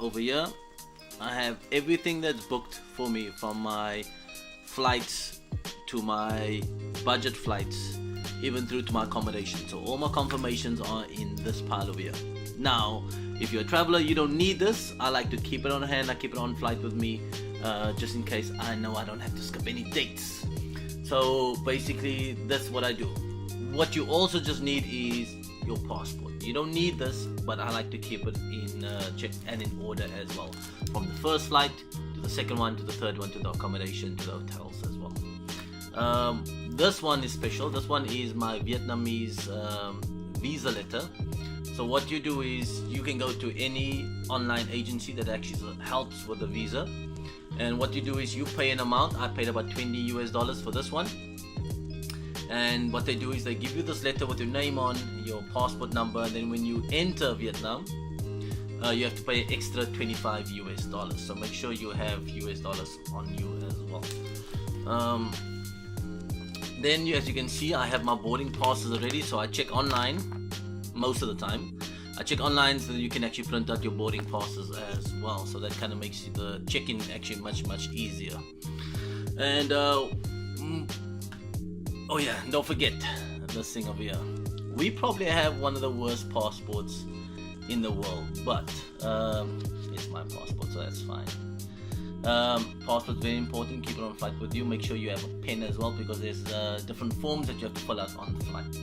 over here I have everything that's booked for me, from my flights to my budget flights, even through to my accommodation. So all my confirmations are in this pile over here. Now, if you're a traveler, you don't need this. I like to keep it on hand. I keep it on flight with me, just in case I know I don't have to skip any dates. So basically, that's what I do. What you also just need is your passport. You don't need this, but I like to keep it in check and in order as well. From the first flight to the second one to the third one to the accommodation to the hotels as well. This one is special. This one is my Vietnamese visa letter. So what you do is you can go to any online agency that actually helps with the visa, and what you do is you pay an amount. I paid about $20 for this one. And what they do is they give you this letter with your name on, your passport number, and then when you enter Vietnam, you have to pay extra $25. So make sure you have US dollars on you as well. Then as you can see, I have my boarding passes already, so I check online most of the time. I check online so that you can actually print out your boarding passes as well, so that kind of makes the check-in actually much easier. And oh yeah, don't forget this thing over here. We probably have one of the worst passports in the world, but it's my passport, so that's fine. Passport's very important. Keep it on flight with you. Make sure you have a pen as well, because there's different forms that you have to fill out on the flight.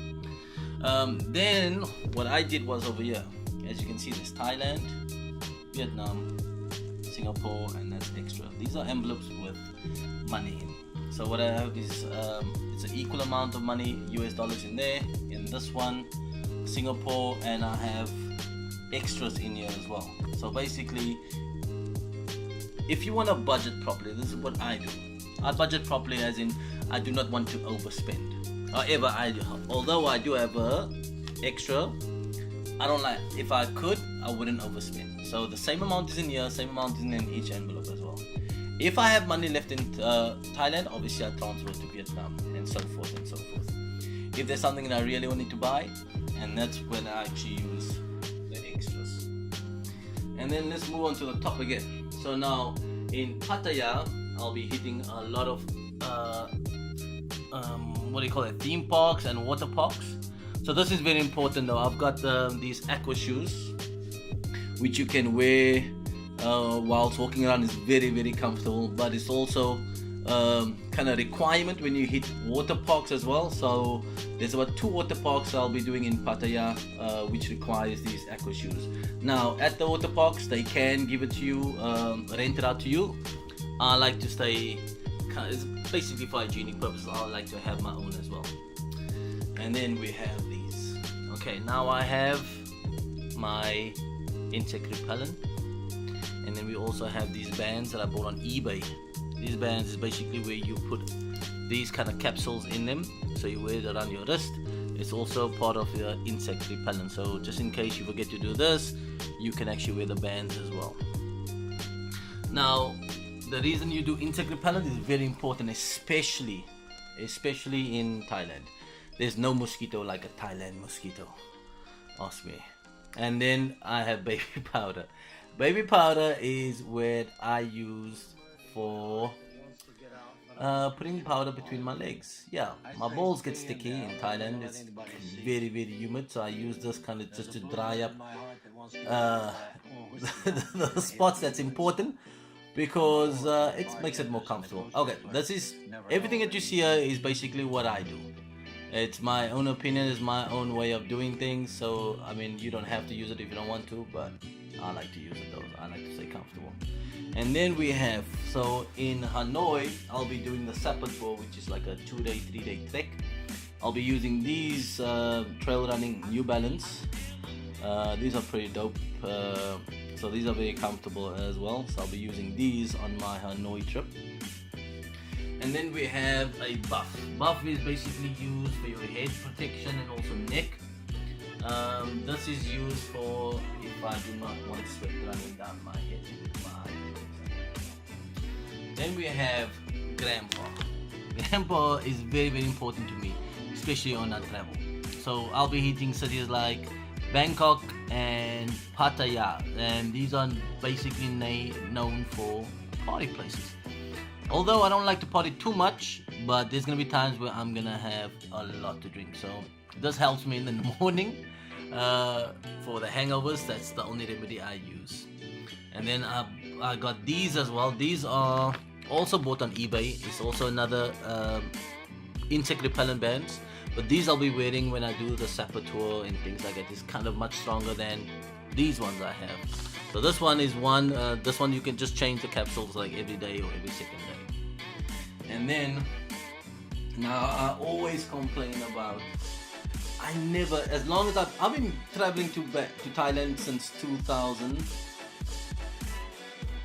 Then what I did was over here, as you can see, there's Thailand, Vietnam, Singapore, and that's extra. These are envelopes with money in. So what I have is it's an equal amount of money, US dollars, in there, in this one, Singapore, and I have extras in here as well. So basically, if you want to budget properly, this is what I do. I budget properly, as in I do not want to overspend. However, although I do have a extra, I don't like, if I could, I wouldn't overspend. So the same amount is in here, same amount is in each envelope as well. If I have money left in Thailand, obviously I transfer to Vietnam, and so forth and so forth. If there's something that I really wanted to buy, and that's when I actually use the extras. And then let's move on to the top again. So now in Pattaya, I'll be hitting a lot of what do you call it, theme parks and water parks. So this is very important though. I've got these aqua shoes, which you can wear whilst walking around. Is very comfortable, but it's also kind of requirement when you hit water parks as well. So there's about 2 water parks I'll be doing in Pattaya, which requires these aqua shoes. Now at the water parks, they can give it to you, rent it out to you. I like to stay, it's basically for hygienic purposes. I like to have my own as well. And then we have these. Okay, now I have my insect repellent. And then we also have these bands that I bought on eBay. These bands is basically where you put these kind of capsules in them, so you wear it around your wrist. It's also part of your insect repellent, so just in case you forget to do this, you can actually wear the bands as well. Now the reason you do insect repellent is very important, especially in Thailand. There's no mosquito like a Thailand mosquito, ask me. And then I have baby powder. Baby powder is what I use for putting powder between my legs. Yeah, my balls get sticky in Thailand. It's very humid, so I use this kind of just to dry up the spots that's important, because it makes it more comfortable. Okay, this is everything that you see here is basically what I do. It's my own opinion, it's my own way of doing things. So I mean, you don't have to use it if you don't want to, but I like to use it though. I like to stay comfortable. And then we have, so in Hanoi, I'll be doing the Sapper tour, which is like a 2-day, 3-day trek. I'll be using these trail running New Balance. These are pretty dope. So these are very comfortable as well. So I'll be using these on my Hanoi trip. And then we have a buff. Buff is basically used for your head protection and also neck. This is used for if I do not want sweat running down my head. Then we have Grandpa. Grandpa is very important to me, especially on our travel. So I'll be hitting cities like Bangkok and Pattaya, and these are basically known for party places. Although I don't like to party too much, but there's gonna be times where I'm gonna have a lot to drink. So this helps me in the morning for the hangovers. That's the only remedy I use. And then I got these as well. These are also bought on eBay. It's also another insect repellent bands, but these I'll be wearing when I do the Sapper tour and things like that. It's kind of much stronger than these ones I have. So this one is this one you can just change the capsules like every day or every second day. And then now I always complain about, as long as I've been traveling to Thailand since 2000.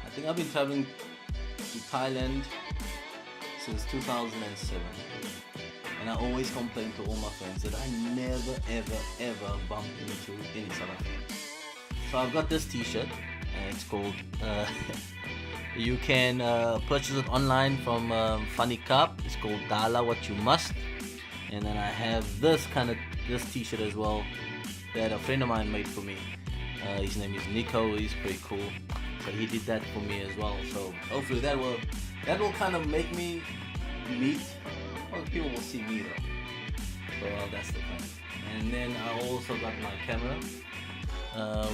I think I've been traveling to Thailand since 2007, and I always complain to all my friends that I never ever bump into any South Africans. So I've got this t-shirt, and it's called you can purchase it online from Funny Cup. It's called Dala What You Must. And then I have this t-shirt as well that a friend of mine made for me. His name is Nico. He's pretty cool, so he did that for me as well. So hopefully that will kind of make me meet, well, people will see me though. So that's the plan. And then I also got my camera,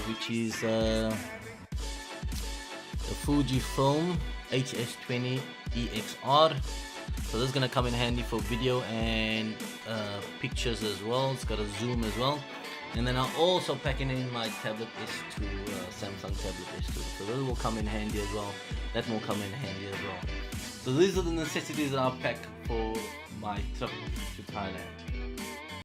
which is the Fujifilm HS20 EXR. So this is gonna come in handy for video and pictures as well. It's got a zoom as well. And then I'm also packing in my tablet S2, Samsung tablet S2. So those will come in handy as well. That will come in handy as well. So these are the necessities that I've packed for my trip to Thailand.